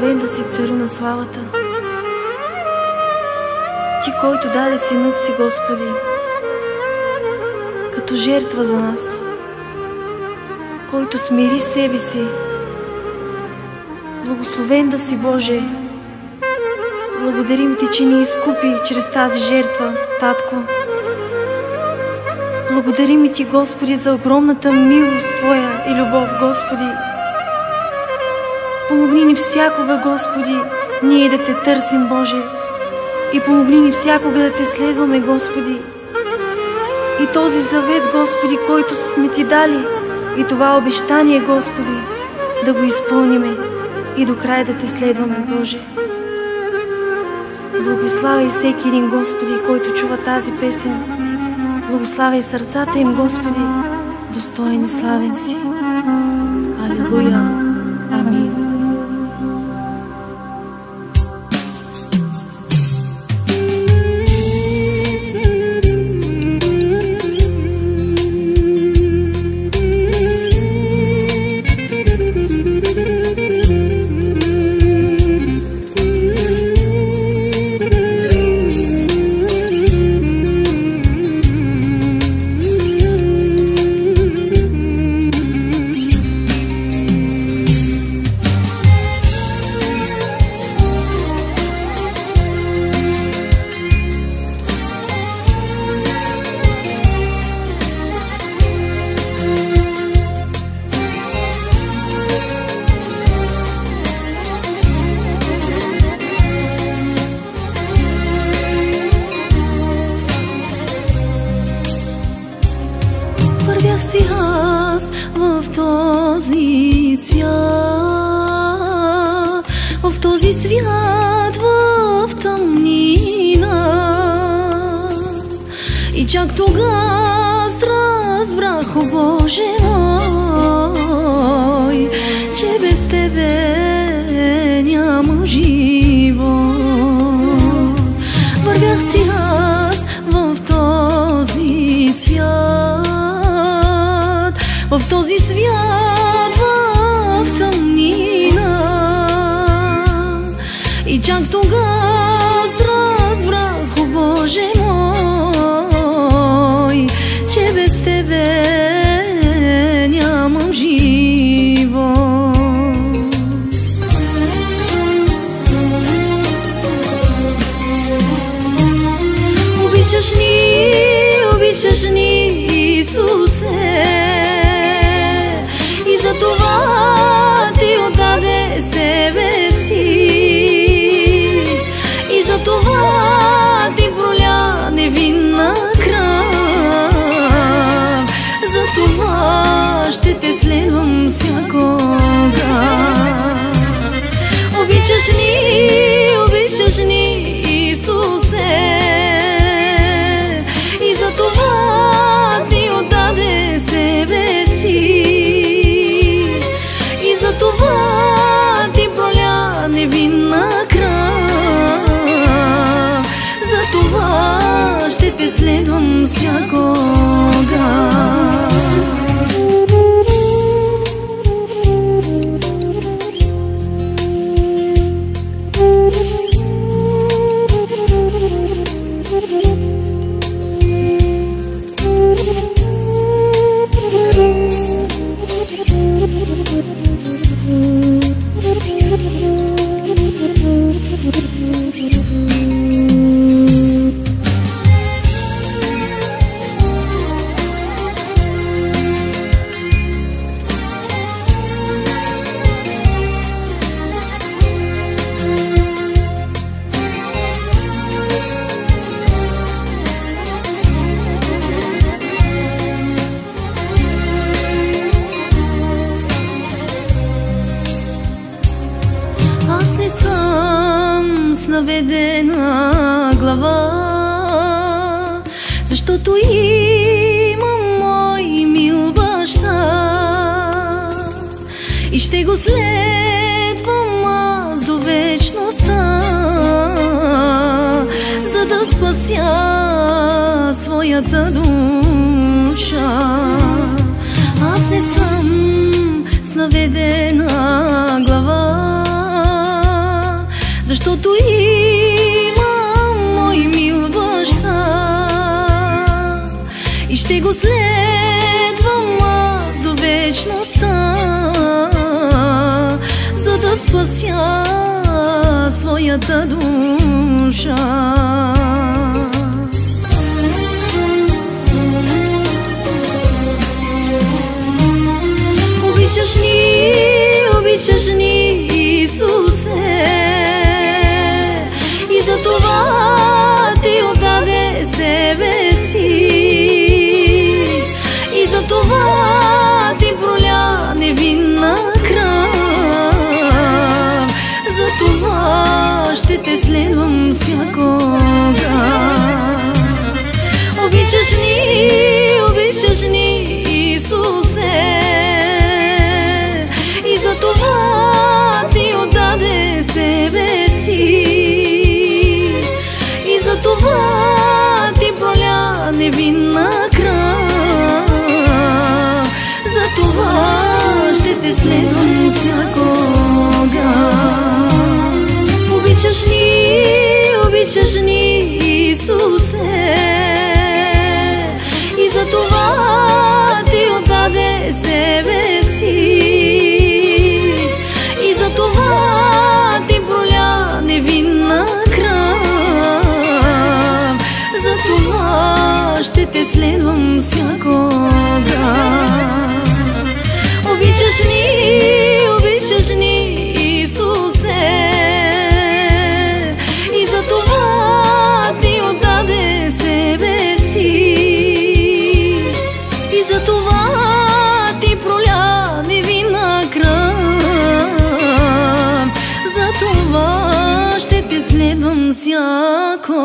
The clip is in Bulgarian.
Благословен да си, Царю на славата. Ти, който даде Синът си, Господи, като жертва за нас, който смири себе си. Благословен да си, Боже. Благодарим Ти, че ни изкупи чрез тази жертва, Татко. Благодарим и Ти, Господи, за огромната милост Твоя и любов, Господи. Помогни ни всякога, Господи, ние да Те търсим, Боже, и помогни ни всякога да Те следваме, Господи. И този завет, Господи, който сме Ти дали, и това обещание, Господи, да го изпълниме и до края да Те следваме, Боже. Благославяй всеки един, Господи, който чува тази песен. Благославяй сърцата им, Господи, достоен и славен си. Алелуя. Амин. Вървях си аз в този свят, в този свят, в тъмнина. И чак тогава разбрах, о Боже мой, че без Тебе няма живот. Вървях си аз в този свят, в този свят, в тъмнина. И чак тогава разбрах, о Боже мой, че без Тебе нямам живот. Обичаш ни, Исусе, и за това Ти отдаде себе си, и за това Ти проля невинна кръв. За това ще Те следвам всякога. Обичаш ни, Исусе, и за това Ти отдаде себе си, и за това Ти проля невинна кръв. За това ще Те следвам всякога. Аз не съм с наведена глава, защото имам мой мил баща и ще го следвам аз до вечността, за да спася своята душа. Аз не съм с наведена глава, го следвам аз до вечността, за да спася своята душа. Обичаш ни, Исусе, и за това ти отдаде себе си, и за това ти проля невинна кръв. За това ще те следвам всякога. Обичаш ни, Исусе, и за това ти отдаде себе си, и за това ти проля невинна кръв. За това ще те следвам всякога. Обичаш ни, Исусе, и за това ти отдаде себе си, и за това ти проля невинна кръв. За това ще те следвам всякога. Обичаш ни, Исусе, и за това ти отдаде себе си, и за това ти проля невинна кръв. За това ще те следвам всякога.